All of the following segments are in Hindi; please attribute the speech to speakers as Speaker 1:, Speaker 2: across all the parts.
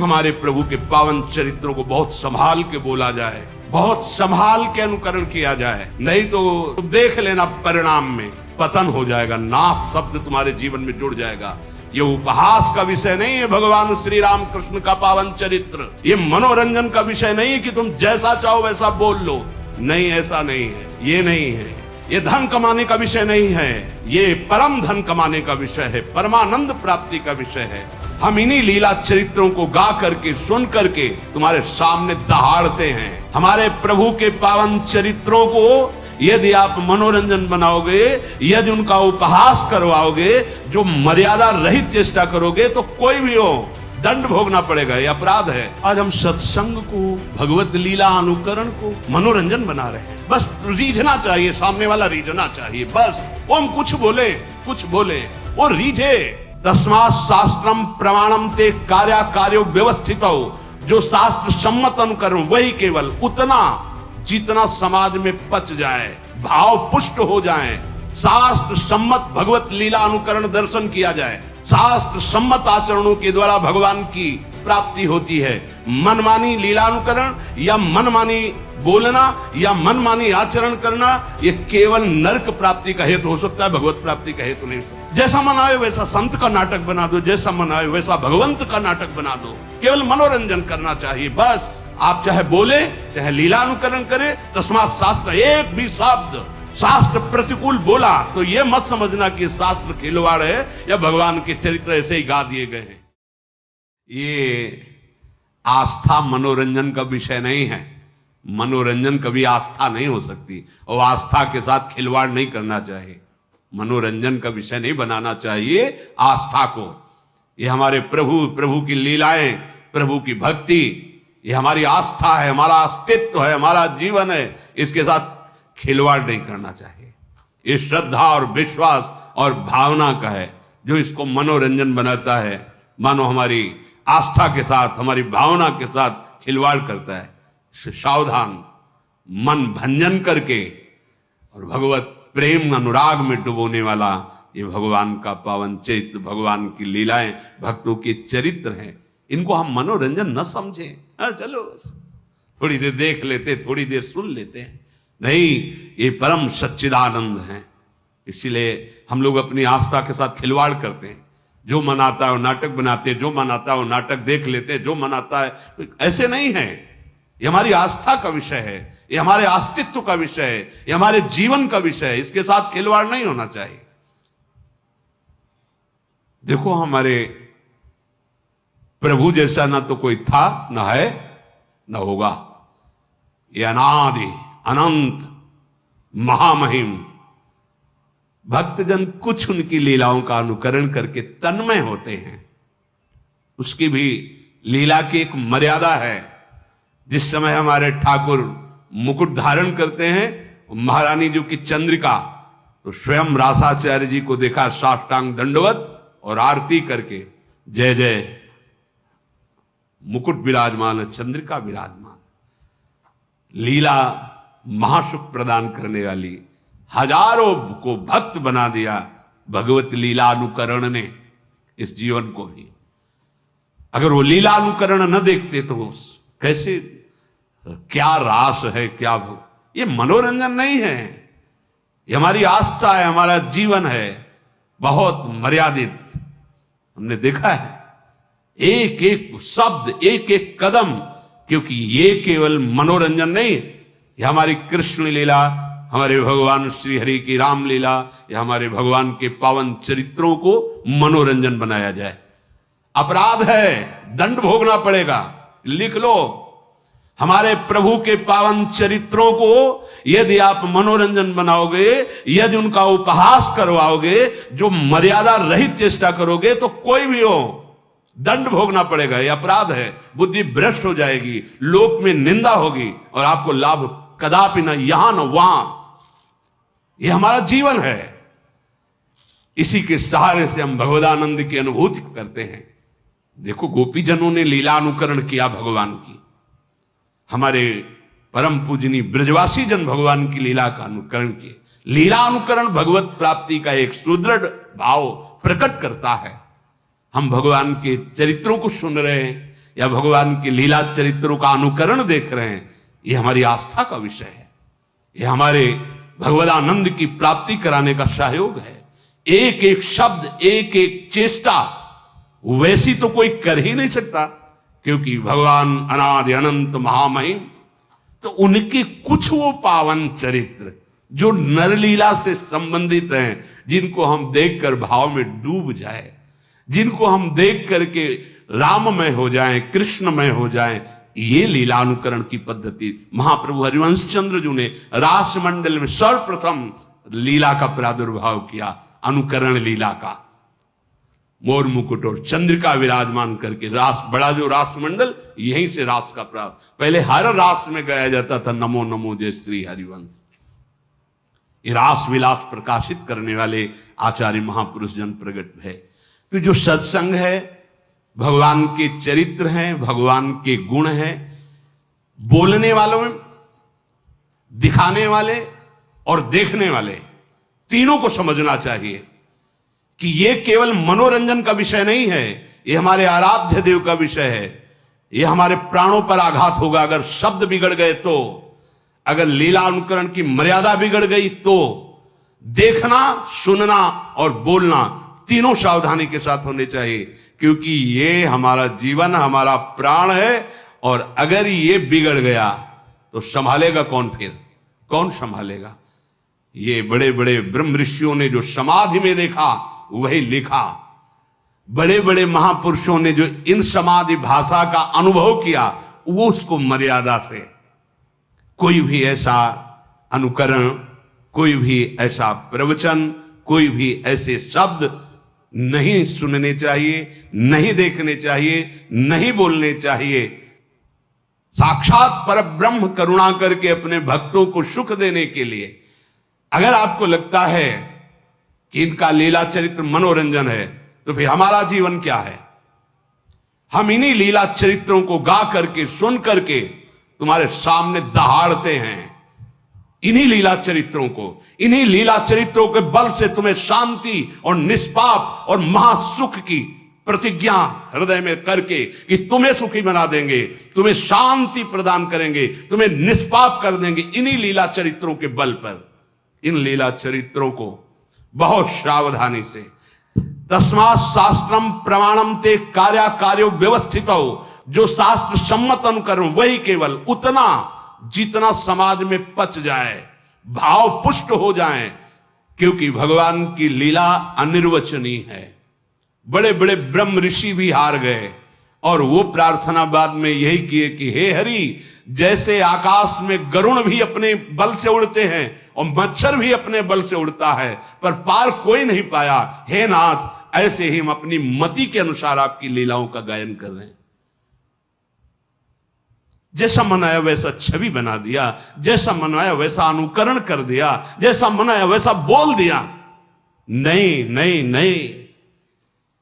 Speaker 1: हमारे प्रभु के पावन चरित्रों को बहुत संभाल के बोला जाए, बहुत संभाल के अनुकरण किया जाए, नहीं तो देख लेना परिणाम में पतन हो जाएगा, नाश शब्द तुम्हारे जीवन में जुड़ जाएगा। ये उपहास का विषय नहीं है भगवान श्री राम कृष्ण का पावन चरित्र, ये मनोरंजन का विषय नहीं है कि तुम जैसा चाहो वैसा बोल लो, नहीं, ऐसा नहीं है, ये नहीं है। ये धन कमाने का विषय नहीं है, ये परम धन कमाने का विषय है, परमानंद प्राप्ति का विषय है। हम इन्हीं लीला चरित्रों को गा करके सुन करके तुम्हारे सामने दहाड़ते हैं। हमारे प्रभु के पावन चरित्रों को यदि आप मनोरंजन बनाओगे, यदि उनका उपहास करवाओगे, जो मर्यादा रहित चेष्टा करोगे, तो कोई भी हो दंड भोगना पड़ेगा, ये अपराध है। आज हम सत्संग को, भगवत लीला अनुकरण को मनोरंजन बना रहे हैं। बस रीझना चाहिए, सामने वाला रीझना चाहिए, बस वो हम कुछ बोले वो रीझे। तस्मात् शास्त्रम प्रमाणम ते कार्यो व्यवस्थितो, जो शास्त्र सम्मत अनुकरण वही केवल उतना जितना समाज में पच जाए, भाव पुष्ट हो जाए, शास्त्र सम्मत भगवत लीला अनुकरण दर्शन किया जाए, शास्त्र सम्मत आचरणों के द्वारा भगवान की प्राप्ति होती है। मनमानी लीलानुकरण या मनमानी बोलना या मनमानी आचरण करना, ये केवल नरक प्राप्ति का हेतु हो सकता है, भगवत प्राप्ति का हेतु नहीं हो सकता। जैसा मन आए वैसा संत का नाटक बना दो, जैसा मन आए वैसा भगवंत का नाटक बना दो, केवल मनोरंजन करना चाहिए बस। आप चाहे बोले चाहे लीलानुकरण करे, तस्मात् शास्त्र, एक भी शब्द शास्त्र प्रतिकूल बोला तो ये मत समझना कि शास्त्र खिलवाड़ है या भगवान के चरित्र ऐसे ही गा दिए गए हैं। ये आस्था मनोरंजन का विषय नहीं है, मनोरंजन कभी आस्था नहीं हो सकती, और आस्था के साथ खिलवाड़ नहीं करना चाहिए, मनोरंजन का विषय नहीं बनाना चाहिए आस्था को। ये हमारे प्रभु की लीलाएं, प्रभु की भक्ति, ये हमारी आस्था है, हमारा अस्तित्व है, हमारा जीवन है, इसके साथ खिलवाड़ नहीं करना चाहिए। ये श्रद्धा और विश्वास और भावना का है, जो इसको मनोरंजन बनाता है, मानो हमारी आस्था के साथ, हमारी भावना के साथ खिलवाड़ करता है। सावधान, मन भंजन करके और भगवत प्रेम अनुराग में डुबोने वाला ये भगवान का पावन चरित्र, भगवान की लीलाएं, भक्तों के चरित्र हैं, इनको हम मनोरंजन न समझें। चलो थोड़ी देर देख लेते, थोड़ी देर सुन लेते हैं, नहीं, ये परम सच्चिदानंद है। इसीलिए हम लोग अपनी आस्था के साथ खिलवाड़ करते हैं, जो मन आता है वो नाटक बनाते हैं, जो मन आता है वो नाटक देख लेते हैं, जो मन आता है। ऐसे नहीं है, ये हमारी आस्था का विषय है, ये हमारे अस्तित्व का विषय है, ये हमारे जीवन का विषय है, इसके साथ खिलवाड़ नहीं होना चाहिए। देखो, हमारे प्रभु जैसा ना तो कोई था, ना है, ना होगा। ये अनादि अनंत महामहिम भक्तजन कुछ उनकी लीलाओं का अनुकरण करके तन्मय होते हैं। उसकी भी लीला की एक मर्यादा है। जिस समय हमारे ठाकुर मुकुट धारण करते हैं, महारानी जी की चंद्रिका, तो स्वयं रासाचार्य जी को देखा साष्टांग दंडवत और आरती करके, जय जय, मुकुट विराजमान है, चंद्रिका विराजमान। लीला महासुख प्रदान करने वाली, हजारों को भक्त बना दिया भगवत लीला अनुकरण ने इस जीवन को भी। अगर वो लीला अनुकरण न देखते तो कैसे, क्या रास है, क्या ये मनोरंजन नहीं है, ये हमारी आस्था है, हमारा जीवन है, बहुत मर्यादित। हमने देखा है एक एक शब्द, एक एक कदम, क्योंकि ये केवल मनोरंजन नहीं, ये हमारी कृष्ण लीला, हमारे भगवान श्री हरि की रामलीला, या हमारे भगवान के पावन चरित्रों को मनोरंजन बनाया जाए, अपराध है, दंड भोगना पड़ेगा। लिख लो, हमारे प्रभु के पावन चरित्रों को यदि आप मनोरंजन बनाओगे, यदि उनका उपहास करवाओगे, जो मर्यादा रहित चेष्टा करोगे, तो कोई भी हो दंड भोगना पड़ेगा, यह अपराध है। बुद्धि भ्रष्ट हो जाएगी, लोक में निंदा होगी, और आपको लाभ कदापि न यहां न वहां। यह हमारा जीवन है, इसी के सहारे से हम भगवदानंद की अनुभूति करते हैं। देखो, गोपीजनों ने लीला अनुकरण किया भगवान की, हमारे परम पूजनी ब्रजवासी जन भगवान की लीला का अनुकरण किए। लीला अनुकरण भगवत प्राप्ति का एक सुदृढ़ भाव प्रकट करता है। हम भगवान के चरित्रों को सुन रहे हैं, या भगवान के लीला चरित्रों का अनुकरण देख रहे हैं, ये हमारी आस्था का विषय है, ये हमारे भगवदानंद की प्राप्ति कराने का सहयोग है। एक एक शब्द, एक एक चेष्टा वैसी तो कोई कर ही नहीं सकता, क्योंकि भगवान अनादि अनंत महामहिम। तो उनके कुछ वो पावन चरित्र जो नरलीला से संबंधित हैं, जिनको हम देखकर भाव में डूब जाए, जिनको हम देख करके राममय हो जाएं, कृष्णमय हो जाएं, ये लीलानुकरण की पद्धति महाप्रभु हरिवंश चंद्र जी ने रास मंडल में सर्वप्रथम लीला का प्रादुर्भाव किया, अनुकरण लीला का। मोर मुकुट और चंद्रिका विराजमान करके रास, बड़ा जो रास मंडल, यहीं से रास का प्रारंभ। पहले हर रास में गाया जाता था नमो नमो जय श्री हरिवंश। ये रास विलास प्रकाशित करने वाले आचार्य महापुरुष जन प्रगट है। तो जो सत्संग है, भगवान के चरित्र हैं, भगवान के गुण हैं, बोलने वालों में, दिखाने वाले और देखने वाले, तीनों को समझना चाहिए कि ये केवल मनोरंजन का विषय नहीं है, ये हमारे आराध्य देव का विषय है। ये हमारे प्राणों पर आघात होगा अगर शब्द बिगड़ गए तो, अगर लीला अनुकरण की मर्यादा बिगड़ गई तो। देखना, सुनना और बोलना तीनों सावधानी के साथ होने चाहिए, क्योंकि ये हमारा जीवन, हमारा प्राण है, और अगर ये बिगड़ गया तो संभालेगा कौन? फिर कौन संभालेगा? ये बड़े बड़े ब्रह्म ऋषियों ने जो समाधि में देखा वही लिखा, बड़े बड़े महापुरुषों ने जो इन समाधि भाषा का अनुभव किया, वो उसको मर्यादा से, कोई भी ऐसा अनुकरण, कोई भी ऐसा प्रवचन, कोई भी ऐसे शब्द नहीं सुनने चाहिए, नहीं देखने चाहिए, नहीं बोलने चाहिए। साक्षात परब्रह्म करुणा करके अपने भक्तों को सुख देने के लिए, अगर आपको लगता है कि इनका लीला चरित्र मनोरंजन है, तो फिर हमारा जीवन क्या है? हम इन्हीं लीला चरित्रों को गा करके, सुन करके तुम्हारे सामने दहाड़ते हैं। इन्हीं लीला चरित्रों को, इन्हीं लीला चरित्रों के बल से तुम्हें शांति और निष्पाप और महासुख की प्रतिज्ञा हृदय में करके कि तुम्हें सुखी बना देंगे, तुम्हें शांति प्रदान करेंगे, तुम्हें निष्पाप कर देंगे, इन्हीं लीला चरित्रों के बल पर। इन लीला चरित्रों को बहुत सावधानी से, तस्मात् शास्त्रम प्रमाणम ते कार्या कार्यो व्यवस्थित हो, जो शास्त्र सम्मत अनुकरण वही केवल उतना जितना समाज में पच जाए, भाव पुष्ट हो जाए, क्योंकि भगवान की लीला अनिर्वचनीय है। बड़े बड़े ब्रह्म ऋषि भी हार गए और वो प्रार्थना बाद में यही किए कि हे हरि, जैसे आकाश में गरुण भी अपने बल से उड़ते हैं और मच्छर भी अपने बल से उड़ता है, पर पार कोई नहीं पाया, हे नाथ, ऐसे ही हम अपनी मति के अनुसार आपकी लीलाओं का गायन कर रहे हैं। जैसा मनाया वैसा छवि बना दिया, जैसा मनाया वैसा अनुकरण कर दिया, जैसा मनाया वैसा बोल दिया। नहीं नहीं नहीं,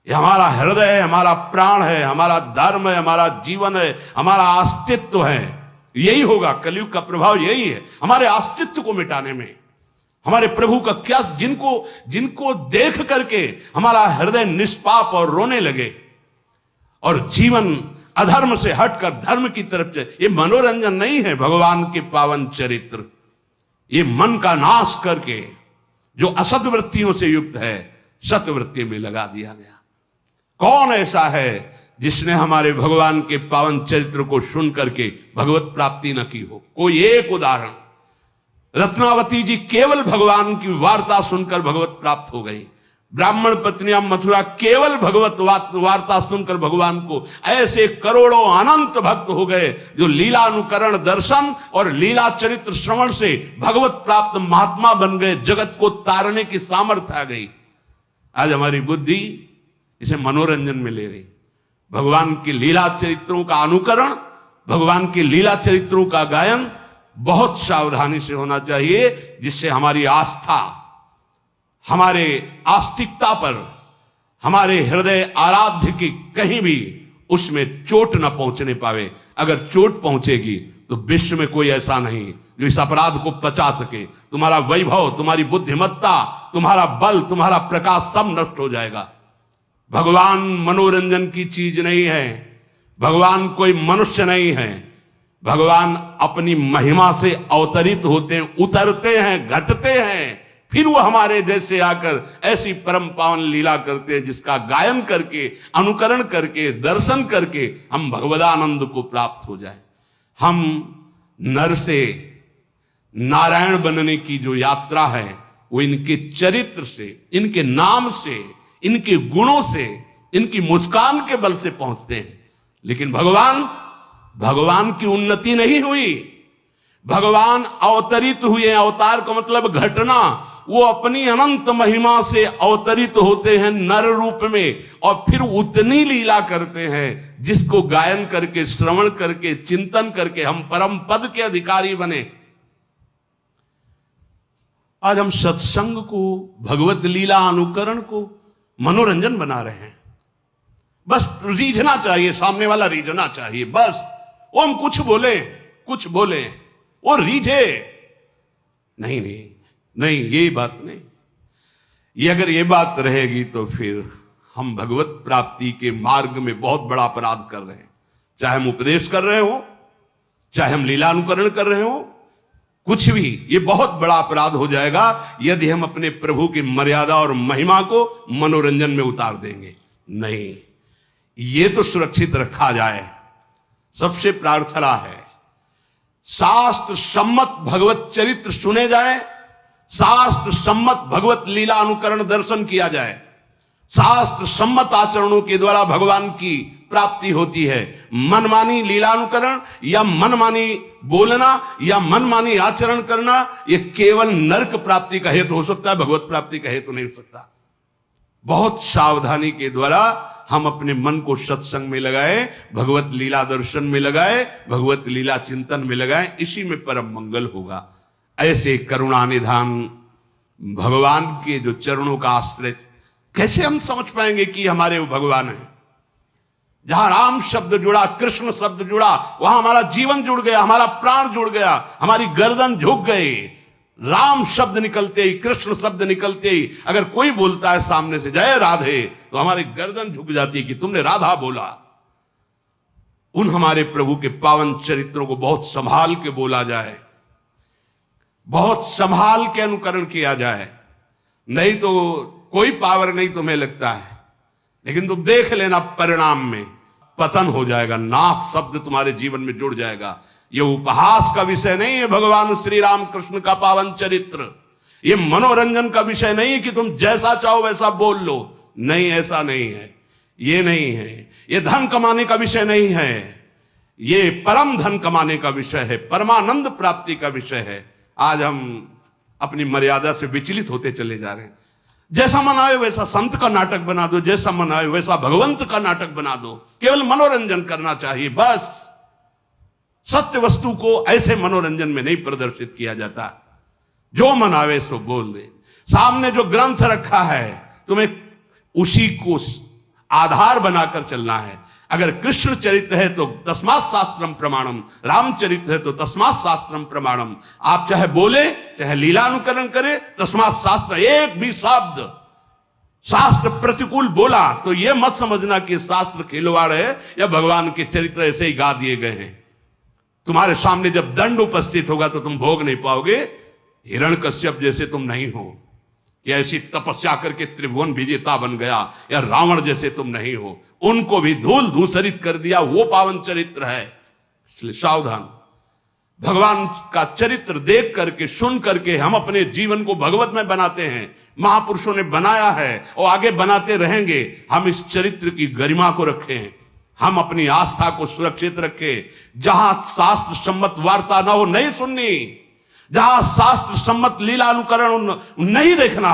Speaker 1: ये हमारा हृदय है, हमारा प्राण है, हमारा धर्म है, हमारा जीवन है, हमारा अस्तित्व है। यही होगा, कलयुग का प्रभाव यही है, हमारे अस्तित्व को मिटाने में। हमारे प्रभु का क्या, जिनको देख करके हमारा हृदय निष्पाप और रोने लगे और जीवन अधर्म से हटकर धर्म की तरफ चले। ये मनोरंजन नहीं है, भगवान के पावन चरित्र। ये मन का नाश करके जो असत वृत्तियों से युक्त है, सतवृत्ति में लगा दिया गया। कौन ऐसा है जिसने हमारे भगवान के पावन चरित्र को सुन करके भगवत प्राप्ति न की हो? कोई एक उदाहरण, रत्नावती जी केवल भगवान की वार्ता सुनकर भगवत प्राप्त हो गई। ब्राह्मण पत्नियां मथुरा केवल भगवत वार्ता सुनकर भगवान को, ऐसे करोड़ों अनंत भक्त हो गए जो लीला अनुकरण दर्शन और लीला चरित्र श्रवण से भगवत प्राप्त महात्मा बन गए। जगत को तारने की सामर्थ्य आ गई। आज हमारी बुद्धि इसे मनोरंजन में ले रही। भगवान की लीला चरित्रों का अनुकरण, भगवान की लीला चरित्रों का गायन बहुत सावधानी से होना चाहिए, जिससे हमारी आस्था, हमारे आस्तिकता पर, हमारे हृदय आराध्य की कहीं भी उसमें चोट न पहुंचने पावे। अगर चोट पहुंचेगी तो विश्व में कोई ऐसा नहीं जो इस अपराध को पचा सके। तुम्हारा वैभव, तुम्हारी बुद्धिमत्ता, तुम्हारा बल, तुम्हारा प्रकाश सब नष्ट हो जाएगा। भगवान मनोरंजन की चीज नहीं है, भगवान कोई मनुष्य नहीं है, भगवान अपनी महिमा से अवतरित होते हैं, उतरते हैं, घटते हैं, फिर वो हमारे जैसे आकर ऐसी परम पावन लीला करते हैं जिसका गायन करके, अनुकरण करके, दर्शन करके हम भगवदानंद को प्राप्त हो जाए। हम नर से नारायण बनने की जो यात्रा है वो इनके चरित्र से, इनके नाम से, इनके गुणों से, इनकी मुस्कान के बल से पहुंचते हैं। लेकिन भगवान की उन्नति नहीं हुई, भगवान अवतरित हुए। अवतार का मतलब घटना। वो अपनी अनंत महिमा से अवतरित होते हैं नर रूप में और फिर उतनी लीला करते हैं जिसको गायन करके, श्रवण करके, चिंतन करके हम परम पद के अधिकारी बने। आज हम सत्संग को, भगवत लीला अनुकरण को मनोरंजन बना रहे हैं। बस रीझना चाहिए, सामने वाला रीझना चाहिए, बस वो हम कुछ बोले वो रीझे। नहीं, ये बात नहीं। ये अगर ये बात रहेगी तो फिर हम भगवत प्राप्ति के मार्ग में बहुत बड़ा अपराध कर रहे हैं। चाहे हम उपदेश कर रहे हो, चाहे हम लीला अनुकरण कर रहे हो, कुछ भी, ये बहुत बड़ा अपराध हो जाएगा यदि हम अपने प्रभु की मर्यादा और महिमा को मनोरंजन में उतार देंगे। नहीं, ये तो सुरक्षित रखा जाए। सबसे प्रार्थना है शास्त्र सम्मत भगवत चरित्र सुने जाए, शास्त्र सम्मत भगवत लीला अनुकरण दर्शन किया जाए। शास्त्र सम्मत आचरणों के द्वारा भगवान की प्राप्ति होती है। मनमानी लीलानुकरण या मनमानी बोलना या मनमानी आचरण करना यह केवल नरक प्राप्ति का हेतु हो सकता है, भगवत प्राप्ति का हेतु नहीं हो सकता। बहुत सावधानी के द्वारा हम अपने मन को सत्संग में लगाए, भगवत लीला दर्शन में लगाए, भगवत लीला चिंतन में लगाए, इसी में परम मंगल होगा। ऐसे करुणा निधान भगवान के जो चरणों का आश्रय, कैसे हम समझ पाएंगे कि हमारे वो भगवान हैं? जहां राम शब्द जुड़ा, कृष्ण शब्द जुड़ा, वहां हमारा जीवन जुड़ गया, हमारा प्राण जुड़ गया, हमारी गर्दन झुक गई। राम शब्द निकलते ही, कृष्ण शब्द निकलते ही अगर कोई बोलता है सामने से जय राधे, तो हमारी गर्दन झुक जाती है कि तुमने राधा बोला। उन हमारे प्रभु के पावन चरित्रों को बहुत संभाल के बोला जाए, बहुत संभाल के अनुकरण किया जाए, नहीं तो कोई पावर नहीं तुम्हें लगता है, लेकिन तुम देख लेना परिणाम में पतन हो जाएगा, नाश शब्द तुम्हारे जीवन में जुड़ जाएगा। यह उपहास का विषय नहीं है भगवान श्री राम कृष्ण का पावन चरित्र। यह मनोरंजन का विषय नहीं है कि तुम जैसा चाहो वैसा बोल लो, नहीं, ऐसा नहीं है, ये नहीं है। यह धन कमाने का विषय नहीं है, ये परम धन कमाने का विषय है, परमानंद प्राप्ति का विषय है। आज हम अपनी मर्यादा से विचलित होते चले जा रहे हैं। जैसा मन आए वैसा संत का नाटक बना दो, जैसा मन आए वैसा भगवंत का नाटक बना दो, केवल मनोरंजन करना चाहिए बस। सत्य वस्तु को ऐसे मनोरंजन में नहीं प्रदर्शित किया जाता। जो मन आवे सो बोल दे। सामने जो ग्रंथ रखा है तुम्हें उसी को आधार बनाकर चलना है। अगर कृष्ण चरित्र है तो तस्मात् शास्त्रम प्रमाणम, रामचरित्र है तो तस्मात् शास्त्रम प्रमाणम। आप चाहे बोले चाहे लीलानुकरण करे, तस्मात् शास्त्र, एक भी शब्द शास्त्र प्रतिकूल बोला तो यह मत समझना कि शास्त्र खिलवाड़ है या भगवान के चरित्र ऐसे ही गा दिए गए हैं। तुम्हारे सामने जब दंड उपस्थित होगा तो तुम भोग नहीं पाओगे। हिरण्यकश्यप जैसे तुम नहीं हो कि ऐसी तपस्या करके त्रिभुवन विजेता बन गया, या रावण जैसे तुम नहीं हो, उनको भी धूल धूसरित कर दिया, वो पावन चरित्र है। इसलिए सावधान। भगवान का चरित्र देख करके, सुन करके हम अपने जीवन को भगवत में बनाते हैं। महापुरुषों ने बनाया है और आगे बनाते रहेंगे। हम इस चरित्र की गरिमा को रखें, हम अपनी आस्था को सुरक्षित रखें। जहां शास्त्र सम्मत वार्ता ना हो नहीं सुननी, जहां शास्त्र सम्मत लीला अनुकरण नहीं देखना।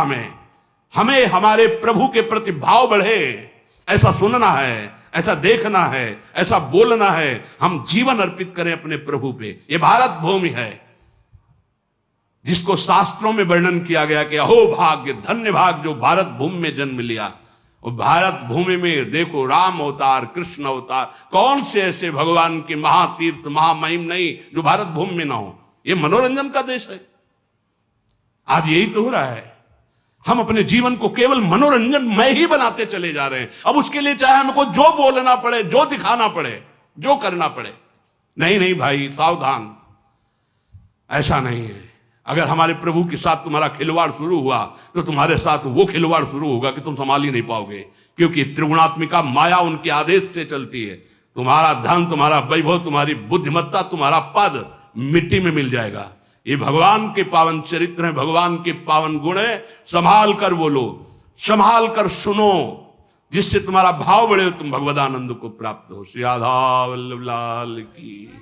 Speaker 1: हमें हमारे प्रभु के प्रति भाव बढ़े, ऐसा सुनना है, ऐसा देखना है, ऐसा बोलना है। हम जीवन अर्पित करें अपने प्रभु पे। ये भारत भूमि है जिसको शास्त्रों में वर्णन किया गया कि अहो भाग्य, धन्य भाग जो भारत भूमि में जन्म लिया। और भारत भूमि में देखो राम अवतार, कृष्ण अवतार, कौन से ऐसे भगवान के महातीर्थ महामहिम नहीं जो भारत भूमि में ना हो। ये मनोरंजन का देश है। आज यही तो हो रहा है। हम अपने जीवन को केवल मनोरंजन में ही बनाते चले जा रहे हैं। अब उसके लिए चाहे हमको जो बोलना पड़े, जो दिखाना पड़े, जो करना पड़े। नहीं नहीं भाई, सावधान, ऐसा नहीं है। अगर हमारे प्रभु के साथ तुम्हारा खिलवाड़ शुरू हुआ तो तुम्हारे साथ वो खिलवाड़ शुरू होगा कि तुम संभाल ही नहीं पाओगे, क्योंकि त्रिगुणात्मिका माया उनके आदेश से चलती है। तुम्हारा धन, तुम्हारा वैभव, तुम्हारी बुद्धिमत्ता, तुम्हारा पद मिट्टी में मिल जाएगा। ये भगवान के पावन चरित्र हैं, भगवान के पावन गुण है। संभाल कर बोलो, संभाल कर सुनो, जिससे तुम्हारा भाव बढ़े, तुम भगवदानंद को प्राप्त हो। श्री राधा वल्लभ लाल की।